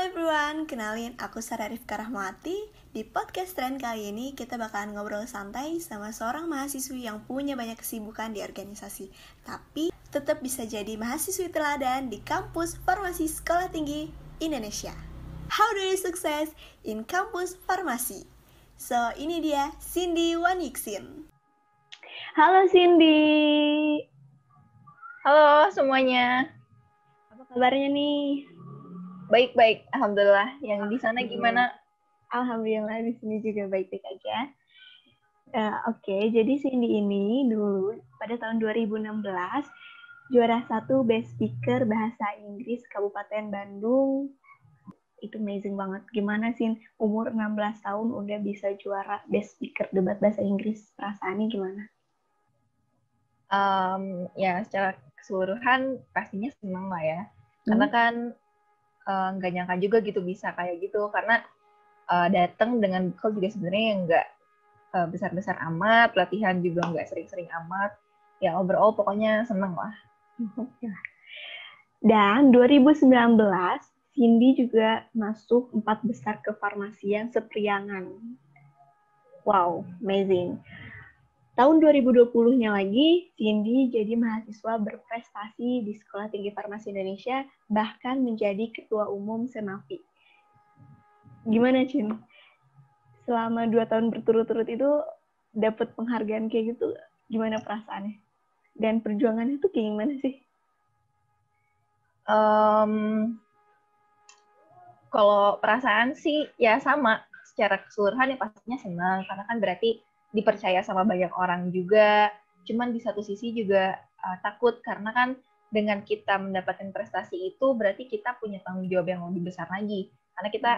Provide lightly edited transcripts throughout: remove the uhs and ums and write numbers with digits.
everyone, kenalin aku Sarah Rifka Rahmawati. Di podcast Tren kali ini kita bakalan ngobrol santai sama seorang mahasiswi yang punya banyak kesibukan di organisasi, tapi tetap bisa jadi mahasiswi teladan di kampus Farmasi Sekolah Tinggi Indonesia. How do you success in kampus farmasi? So, ini dia Cindy Waniksin. Halo Cindy. Halo semuanya. Apa kabarnya nih? Baik-baik, alhamdulillah. Yang di sana gimana? Alhamdulillah di sini juga baik-baik aja. Oke, jadi Cindy ini dulu pada tahun 2016 juara 1 Best Speaker Bahasa Inggris Kabupaten Bandung. Itu amazing banget. Gimana sih umur 16 tahun udah bisa juara Best Speaker debat bahasa Inggris? Perasaannya gimana? Ya secara keseluruhan pastinya senang lah ya. Karena kan nggak nyangka juga gitu bisa kayak gitu. Karena datang dengan bekal juga sebenarnya nggak besar-besar amat, latihan juga nggak sering-sering amat. Ya overall pokoknya senang lah. Dan 2019 Cindy juga masuk 4 besar kefarmasian sepriangan. Wow, amazing. Tahun 2020-nya lagi, Cindy jadi mahasiswa berprestasi di Sekolah Tinggi Farmasi Indonesia, bahkan menjadi ketua umum Semafi. Gimana, Cin? Selama 2 tahun berturut-turut itu dapat penghargaan kayak gitu, gimana perasaannya? Dan perjuangannya itu kayak gimana sih? Kalau perasaan sih ya sama. Secara keseluruhan ya pastinya senang. Karena kan berarti dipercaya sama banyak orang juga. Cuman di satu sisi juga takut karena kan dengan kita mendapatkan prestasi itu berarti kita punya tanggung jawab yang lebih besar lagi. Karena kita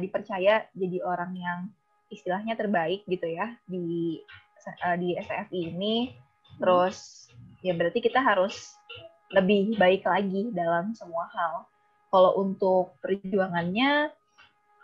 dipercaya jadi orang yang istilahnya terbaik gitu ya di STFI ini. Terus ya berarti kita harus lebih baik lagi dalam semua hal. Kalau untuk perjuangannya,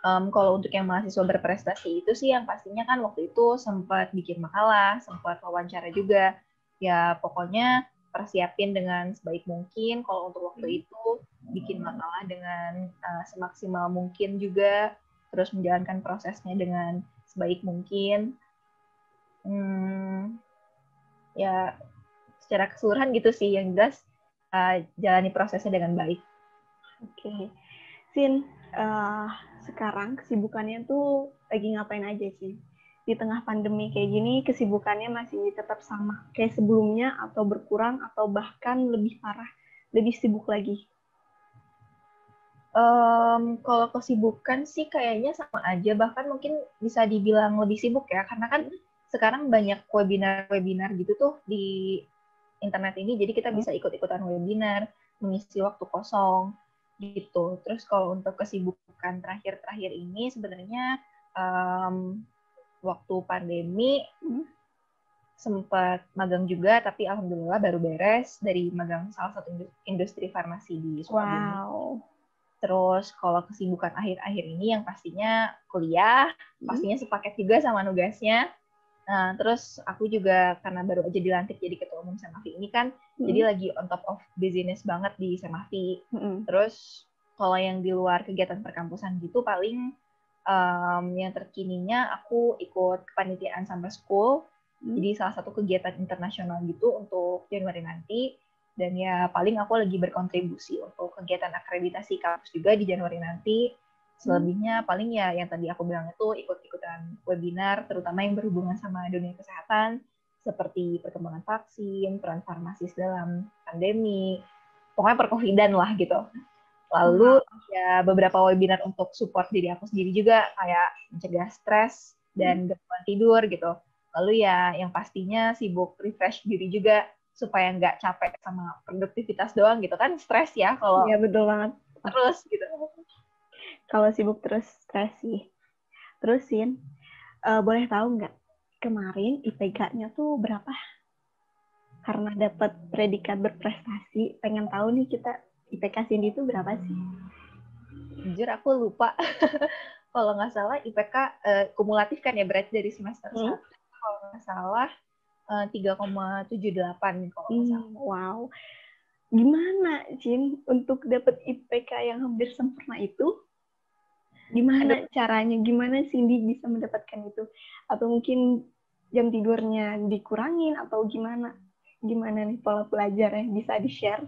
kalau untuk yang mahasiswa berprestasi itu sih yang pastinya kan waktu itu sempat bikin makalah, sempat wawancara juga. Ya pokoknya persiapin dengan sebaik mungkin. Kalau untuk waktu itu bikin makalah dengan semaksimal mungkin juga. Terus menjalankan prosesnya dengan sebaik mungkin. Ya secara keseluruhan gitu sih yang jelas jalani prosesnya dengan baik. Oke. Sin, sekarang kesibukannya tuh lagi ngapain aja sih? Di tengah pandemi kayak gini, kesibukannya masih tetap sama kayak sebelumnya atau berkurang atau bahkan lebih parah, lebih sibuk lagi? Kalau kesibukan sih kayaknya sama aja, bahkan mungkin bisa dibilang lebih sibuk ya, karena kan sekarang banyak webinar-webinar gitu tuh di internet ini, jadi kita bisa ikut-ikutan webinar, mengisi waktu kosong gitu. Terus kalau untuk kesibukan terakhir-terakhir ini sebenarnya waktu pandemi sempat magang juga, tapi alhamdulillah baru beres dari magang salah satu industri farmasi di Sukabumi. Wow. Terus kalau kesibukan akhir-akhir ini yang pastinya kuliah, pastinya sepaket juga sama nugasnya. Nah, terus aku juga karena baru aja dilantik jadi ketua umum Semafi ini kan, jadi lagi on top of business banget di Semafi. Terus kalau yang di luar kegiatan perkampusan gitu paling yang terkininya aku ikut kepanitiaan Summer School, jadi salah satu kegiatan internasional gitu untuk Januari nanti. Dan ya paling aku lagi berkontribusi untuk kegiatan akreditasi kampus juga di Januari nanti. Selebihnya paling ya yang tadi aku bilang itu ikut-ikutan webinar, terutama yang berhubungan sama dunia kesehatan, seperti perkembangan vaksin, peran farmasis dalam pandemi, pokoknya perkovidan lah gitu. Lalu ya beberapa webinar untuk support diri aku sendiri juga, kayak mencegah stres dan gangguan tidur gitu. Lalu ya yang pastinya sibuk refresh diri juga, supaya nggak capek sama produktivitas doang gitu kan, stres ya kalau Iya betul banget. Terus gitu. Kalau sibuk terus stres sih. Terusin, boleh tahu nggak kemarin IPK-nya tuh berapa? Karena dapat predikat berprestasi, pengen tahu nih kita IPK Cindy itu berapa sih? Jujur aku lupa. Kalau nggak salah IPK kumulatif kan ya, berarti dari semester 1. Kalau nggak salah 3,78 kalau nggak salah. Wow. Gimana, Cin, untuk dapat IPK yang hampir sempurna itu? Gimana caranya? Gimana Cindy bisa mendapatkan itu? Atau mungkin jam tidurnya dikurangin atau gimana? Gimana nih pola belajarnya? Bisa di-share?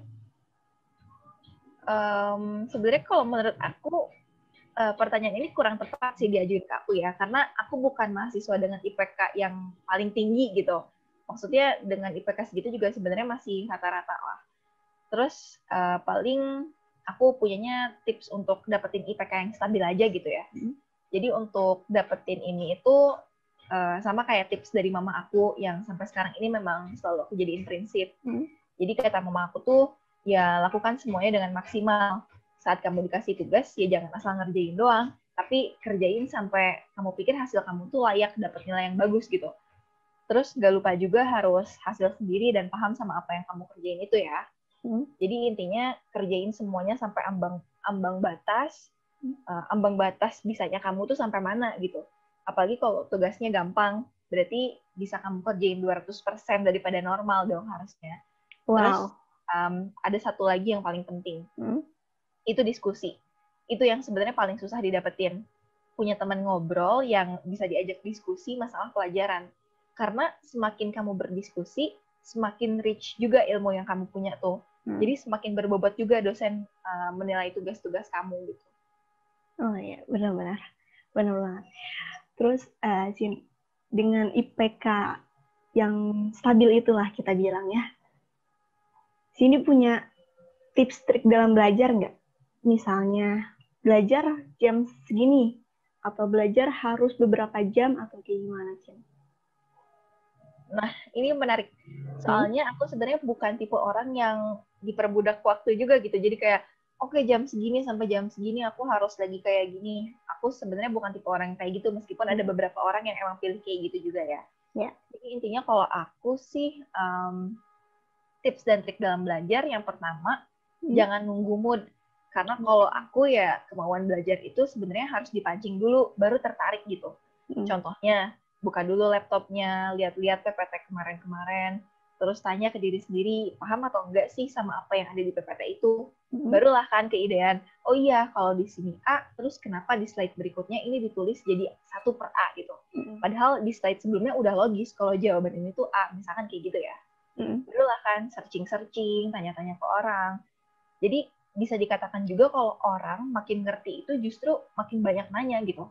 Sebenarnya kalau menurut aku pertanyaan ini kurang tepat sih diajuin ke aku ya, karena aku bukan mahasiswa dengan IPK yang paling tinggi gitu. Maksudnya dengan IPK segitu juga sebenarnya masih rata-rata lah. Terus paling aku punyanya tips untuk dapetin IPK yang stabil aja gitu ya. Jadi untuk dapetin ini itu sama kayak tips dari mama aku yang sampai sekarang ini memang selalu aku jadiin prinsip. Jadi kata mama aku tuh, ya lakukan semuanya dengan maksimal. Saat kamu dikasih tugas, ya jangan asal ngerjain doang, tapi kerjain sampai kamu pikir hasil kamu tuh layak dapat nilai yang bagus gitu. Terus gak lupa juga harus hasil sendiri dan paham sama apa yang kamu kerjain itu ya. Jadi intinya kerjain semuanya sampai ambang batas bisanya kamu tuh sampai mana gitu. Apalagi kalau tugasnya gampang, berarti bisa kamu kerjain 200% daripada normal dong harusnya. Wow. Terus ada satu lagi yang paling penting, itu diskusi. Itu yang sebenarnya paling susah didapetin. Punya teman ngobrol yang bisa diajak diskusi masalah pelajaran. Karena semakin kamu berdiskusi, semakin rich juga ilmu yang kamu punya tuh. Jadi semakin berbobot juga dosen menilai tugas-tugas kamu gitu. Oh iya, benar-benar. Benar banget. Terus dengan IPK yang stabil itulah kita bilang ya. Sini punya tips trik dalam belajar nggak? Misalnya belajar jam segini atau belajar harus beberapa jam atau kayak gimana, Cin? Nah, ini menarik. Soalnya aku sebenarnya bukan tipe orang yang diperbudak waktu juga gitu. Jadi kayak, oke, jam segini sampai jam segini aku harus lagi kayak gini. Aku sebenarnya bukan tipe orang yang kayak gitu, meskipun ada beberapa orang yang emang pilih kayak gitu juga ya. Jadi intinya kalau aku sih, tips dan trik dalam belajar, yang pertama, jangan nunggu mood. Karena kalau aku ya, kemauan belajar itu sebenarnya harus dipancing dulu, baru tertarik gitu. Contohnya, buka dulu laptopnya, lihat-lihat PPT kemarin-kemarin, terus tanya ke diri sendiri, paham atau enggak sih sama apa yang ada di PPT itu. Barulah kan keidean, oh iya, kalau di sini A, terus kenapa di slide berikutnya ini ditulis jadi 1 per A gitu. Padahal di slide sebelumnya udah logis kalau jawaban ini tuh A, misalkan kayak gitu ya. Barulah kan searching-searching, tanya-tanya ke orang. Jadi bisa dikatakan juga kalau orang makin ngerti itu justru makin banyak nanya gitu.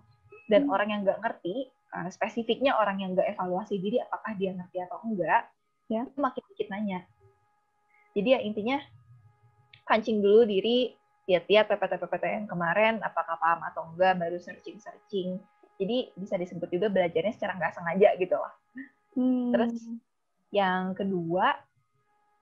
Dan orang yang nggak ngerti, spesifiknya orang yang nggak evaluasi diri apakah dia ngerti atau enggak, itu makin dikit nanya. Jadi ya intinya pancing dulu diri, lihat-lihat PPT-PPT yang kemarin, apakah paham atau enggak, baru searching-searching. Jadi bisa disebut juga belajarnya secara nggak sengaja gitu lah. Terus yang kedua,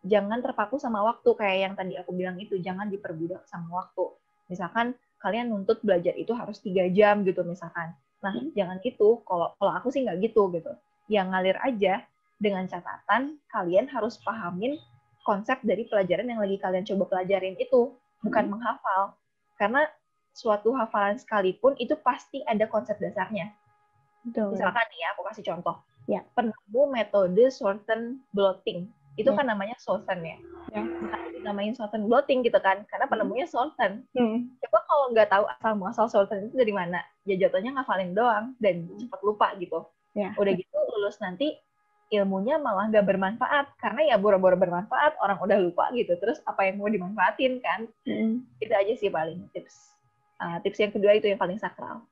jangan terpaku sama waktu, kayak yang tadi aku bilang itu, jangan diperbudak sama waktu. Misalkan kalian nuntut belajar itu harus 3 jam gitu misalkan. Nah, jangan gitu. Kalau aku sih nggak gitu. Yang ngalir aja, dengan catatan kalian harus pahamin konsep dari pelajaran yang lagi kalian coba pelajarin itu, bukan menghafal. Karena suatu hafalan sekalipun itu pasti ada konsep dasarnya. Misalkan nih ya, aku kasih contoh. Penemu metode Thornton blotting. Itu kan namanya Thornton ya. Bukan dinamain Thornton blotting gitu kan, karena penemunya Thornton. Coba kalau nggak tahu asal-muasal Thornton itu dari mana, ya jatuhnya ngafalin doang dan cepat lupa gitu. Udah gitu lulus nanti ilmunya malah nggak bermanfaat, karena ya boro-boro bermanfaat, orang udah lupa gitu. Terus apa yang mau dimanfaatin kan? Itu aja sih paling tips. Tips yang kedua itu yang paling sakral.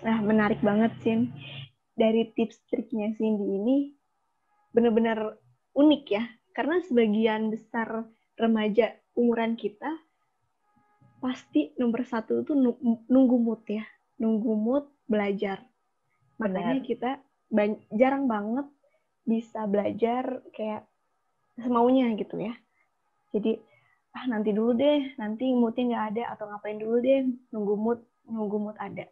Nah, menarik banget, Sin. Dari tips triknya Cindy ini benar-benar unik ya, karena sebagian besar remaja umuran kita pasti nomor 1 itu nunggu mood ya, nunggu mood belajar. Makanya kita jarang banget bisa belajar kayak semaunya gitu ya. Jadi nanti dulu deh, nanti moodnya nggak ada, atau ngapain dulu deh, nunggu mood ada.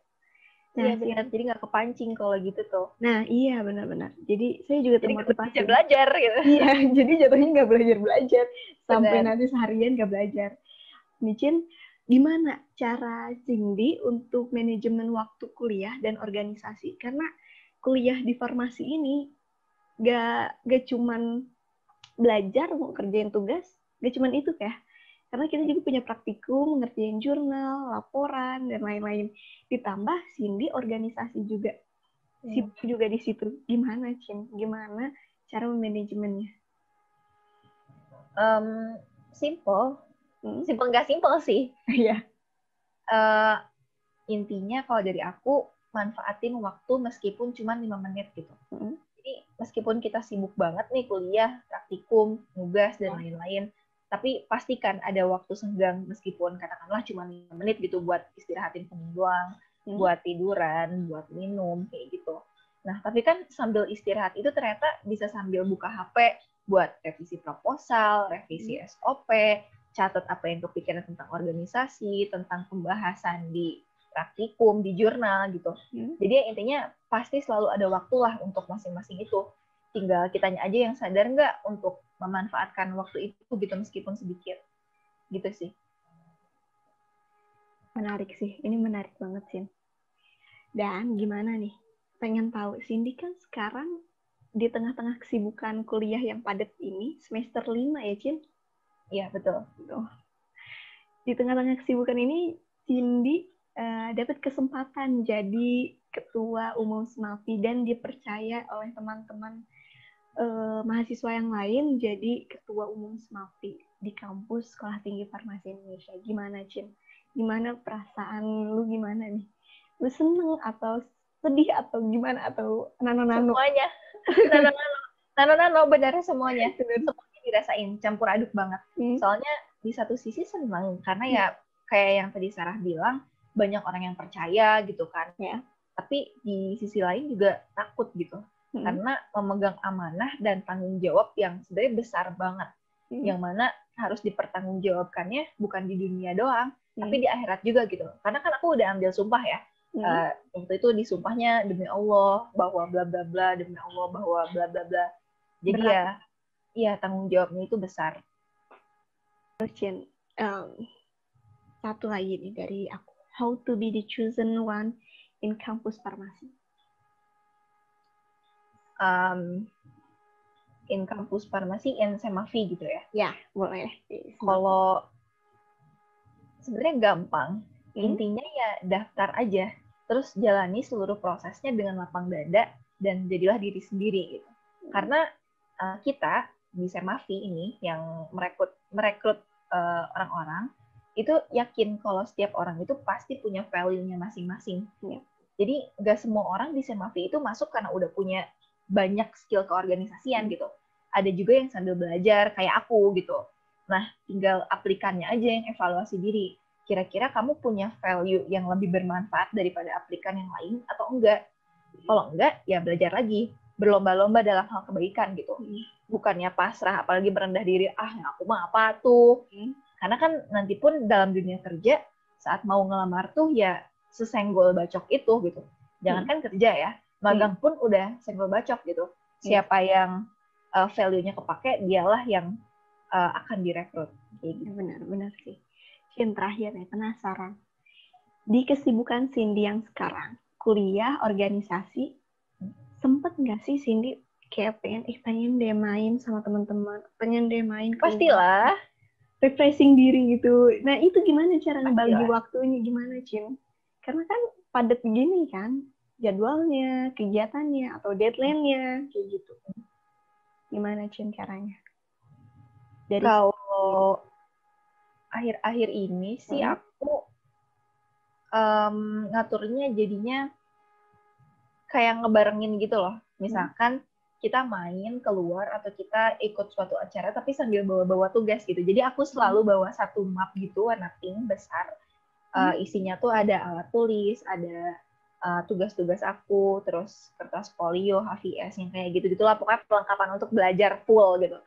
Iya benar, jadi nggak kepancing kalau gitu tuh. Nah iya benar-benar. Jadi saya juga termotivasi. Jadi belajar gitu. Iya, jadi jatuhnya nggak belajar sampai nanti seharian nggak belajar. Micin, gimana cara Cindy untuk manajemen waktu kuliah dan organisasi? Karena kuliah di farmasi ini gak cuman belajar mau kerjain tugas, gak cuman itu ya. Karena kita juga punya praktikum, ngerjain jurnal, laporan, dan lain-lain. Ditambah Cindy organisasi juga. Sibuk juga di situ. Gimana, Cin? Gimana cara memanajemennya? Simple. Simple nggak simple sih. Iya. Intinya kalau dari aku, manfaatin waktu meskipun cuma 5 menit gitu. Jadi meskipun kita sibuk banget nih kuliah, praktikum, nugas, dan lain-lain, tapi pastikan ada waktu senggang meskipun katakanlah cuma 5 menit gitu buat istirahatin pembuang, buat tiduran, buat minum, kayak gitu. Nah, tapi kan sambil istirahat itu ternyata bisa sambil buka HP buat revisi proposal, revisi SOP, catat apa yang kepikiran tentang organisasi, tentang pembahasan di praktikum, di jurnal gitu. Jadi intinya pasti selalu ada waktu lah untuk masing-masing itu. Tinggal kitanya aja yang sadar nggak untuk memanfaatkan waktu itu gitu meskipun sedikit. Gitu sih. Menarik sih. Ini menarik banget, Cin. Dan gimana nih? Pengen tahu, Cindy kan sekarang di tengah-tengah kesibukan kuliah yang padat ini, semester 5 ya, Cin? Iya, betul. Di tengah-tengah kesibukan ini, Cindy dapat kesempatan jadi ketua umum SMAFI dan dipercaya oleh teman-teman mahasiswa yang lain jadi ketua umum SMAFI di kampus Sekolah Tinggi Farmasi Indonesia. Gimana, Cin? Gimana perasaan lu, gimana nih? Lu seneng atau sedih atau gimana, atau nano-nano? Semuanya. Nano-nano benar semuanya. Semuanya dirasain, campur aduk banget. Soalnya di satu sisi senang karena ya kayak yang tadi Sarah bilang, banyak orang yang percaya gitu kan. Ya. Tapi di sisi lain juga takut gitu. Karena memegang amanah dan tanggung jawab yang sebenarnya besar banget. Yang mana harus dipertanggungjawabkannya bukan di dunia doang, tapi di akhirat juga gitu. Karena kan aku udah ambil sumpah ya. Waktu itu disumpahnya demi Allah bahwa bla bla bla, demi Allah bahwa bla bla bla. Jadi ya tanggung jawabnya itu besar. Terus Cin, satu lagi nih dari aku. How to be the chosen one in kampus farmasi? In kampus farmasi, in SMAFI gitu ya? Ya, boleh. Kalau sebenarnya gampang. Intinya ya daftar aja. Terus jalani seluruh prosesnya dengan lapang dada dan jadilah diri sendiri gitu. Karena kita di SMAFI ini yang merekrut orang-orang, itu yakin kalau setiap orang itu pasti punya value-nya masing-masing. Ya. Jadi nggak semua orang di SMAFI itu masuk karena udah punya banyak skill keorganisasian gitu. Ada juga yang sambil belajar kayak aku gitu. Nah, tinggal aplikannya aja yang evaluasi diri. Kira-kira kamu punya value yang lebih bermanfaat daripada aplikan yang lain atau enggak? Kalau enggak, ya belajar lagi. Berlomba-lomba dalam hal kebaikan gitu. Bukannya pasrah, apalagi merendah diri, aku mah apa tuh? Karena kan nanti pun dalam dunia kerja, saat mau ngelamar tuh ya sesenggol bacok itu gitu. Jangankan kerja ya, magang pun udah senggol bacok gitu. Siapa yang value-nya kepake, dialah yang akan direkrut. Gitu. Benar sih. Cin, terakhir nih, penasaran. Di kesibukan Cindy yang sekarang, kuliah, organisasi, sempet nggak sih Cindy kayak pengen deh main sama teman-teman, pengen deh main keluar? Pastilah. Refreshing diri gitu. Nah, itu gimana cara ngebagi waktunya, gimana, Cin? Karena kan padat begini kan, jadwalnya, kegiatannya, atau deadline-nya, kayak gitu. Gimana, Cin, caranya? Kalau akhir-akhir ini sih aku ngaturnya jadinya kayak ngebarengin gitu loh. Misalkan kita main keluar atau kita ikut suatu acara tapi sambil bawa-bawa tugas gitu. Jadi aku selalu bawa satu map gitu warna pink besar. Isinya tuh ada alat tulis, ada tugas-tugas aku, terus kertas folio, HVS yang kayak gitu-gitulah. Pokoknya perlengkapan untuk belajar full gitu.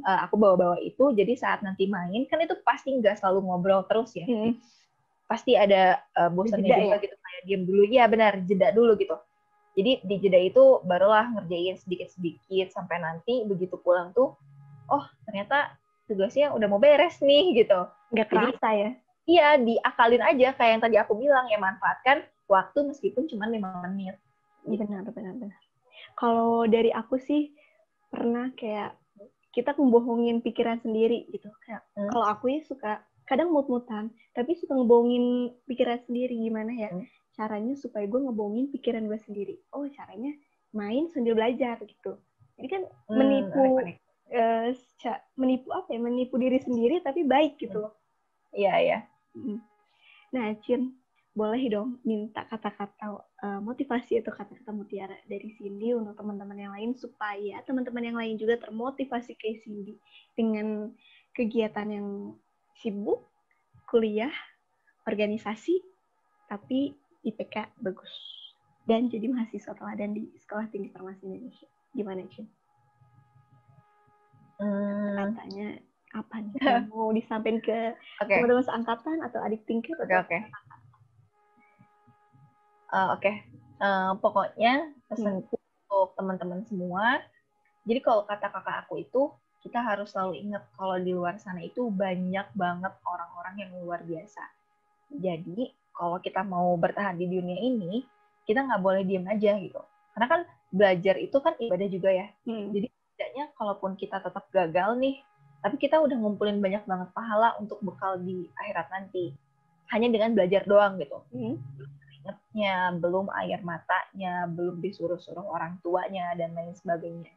Aku bawa-bawa itu, jadi saat nanti main kan itu pasti nggak selalu ngobrol terus ya. Pasti ada bosannya juga gitu, kayak diam dulu. Iya benar, jeda dulu gitu. Jadi di jeda itu barulah ngerjain sedikit-sedikit sampai nanti begitu pulang tuh, oh ternyata tugasnya udah mau beres nih gitu. Nggak kerasa ya? Iya, diakalin aja kayak yang tadi aku bilang, ya manfaatkan waktu meskipun cuma 5 menit. Benar. Kalau dari aku sih pernah kayak kita ngebohongin pikiran sendiri gitu. Kayak kalau aku ya suka kadang mut-mutan, tapi suka ngebohongin pikiran sendiri. Gimana ya caranya supaya gue ngebohongin pikiran gue sendiri? Oh, caranya main sambil belajar gitu. Jadi kan menipu apa ya? Menipu diri sendiri tapi baik gitu loh. Iya. Nah, Cin, boleh dong minta kata-kata motivasi atau kata-kata mutiara dari Cindy untuk teman-teman yang lain supaya teman-teman yang lain juga termotivasi kayak Cindy dengan kegiatan yang sibuk, kuliah, organisasi, tapi IPK bagus dan jadi mahasiswa teladan di Sekolah Tinggi Farmasi Indonesia. Gimana, Cin? Katanya apa nih? Mau disampaikan ke teman-teman seangkatan atau adik tingkat? Oke. Pokoknya pesanku untuk teman-teman semua. Jadi kalau kata kakak aku itu, kita harus selalu ingat kalau di luar sana itu banyak banget orang-orang yang luar biasa. Jadi kalau kita mau bertahan di dunia ini, kita nggak boleh diem aja gitu. Karena kan belajar itu kan ibadah juga ya. Jadi setidaknya kalaupun kita tetap gagal nih, tapi kita udah ngumpulin banyak banget pahala untuk bekal di akhirat nanti. Hanya dengan belajar doang gitu. Ingatnya, belum air matanya, belum disuruh-suruh orang tuanya, dan lain sebagainya.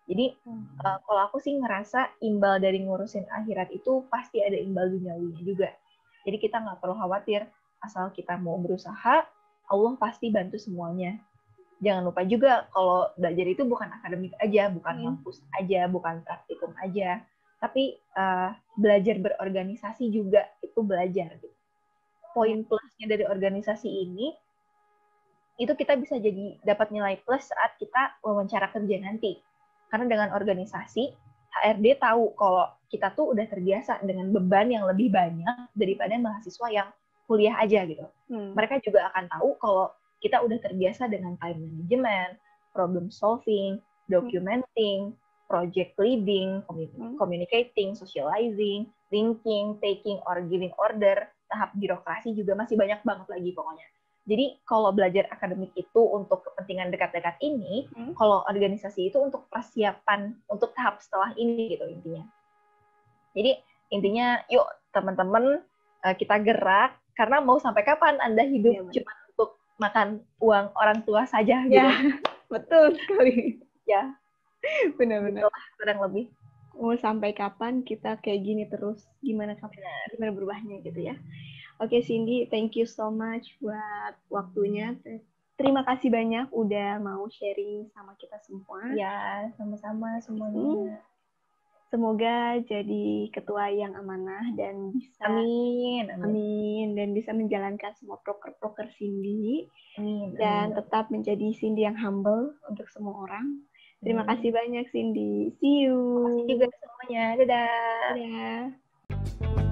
Jadi kalau aku sih ngerasa imbal dari ngurusin akhirat itu pasti ada imbal duniawinya juga. Jadi kita nggak perlu khawatir, asal kita mau berusaha, Allah pasti bantu semuanya. Jangan lupa juga kalau belajar itu bukan akademik aja, bukan kampus aja, bukan praktikum aja, tapi belajar berorganisasi juga itu belajar. Gitu. Poin plusnya dari organisasi ini, itu kita bisa jadi dapat nilai plus saat kita wawancara kerja nanti. Karena dengan organisasi, HRD tahu kalau kita tuh udah terbiasa dengan beban yang lebih banyak daripada mahasiswa yang kuliah aja gitu. Mereka juga akan tahu kalau kita udah terbiasa dengan time management, problem solving, documenting, project leading, communicating, socializing, thinking, taking or giving order, tahap birokrasi juga masih banyak banget lagi pokoknya. Jadi kalau belajar akademik itu untuk kepentingan dekat-dekat ini, kalau organisasi itu untuk persiapan untuk tahap setelah ini gitu intinya. Jadi intinya yuk teman-teman kita gerak, karena mau sampai kapan Anda hidup cuma untuk makan uang orang tua saja gitu. Ya, betul sekali. Ya, benar-benar. Kurang lebih. Mau sampai kapan kita kayak gini terus? Gimana berubahnya gitu ya? Oke, Cindy, thank you so much buat waktunya. Terima kasih banyak udah mau sharing sama kita semua. Ya, sama-sama semuanya. Semoga jadi ketua yang amanah dan bisa amin dan bisa menjalankan semua proker-proker Cindy. Dan tetap menjadi Cindy yang humble untuk semua orang. Terima kasih banyak, Cindy. See you. Terima kasih juga semuanya. Dadah. Dadah.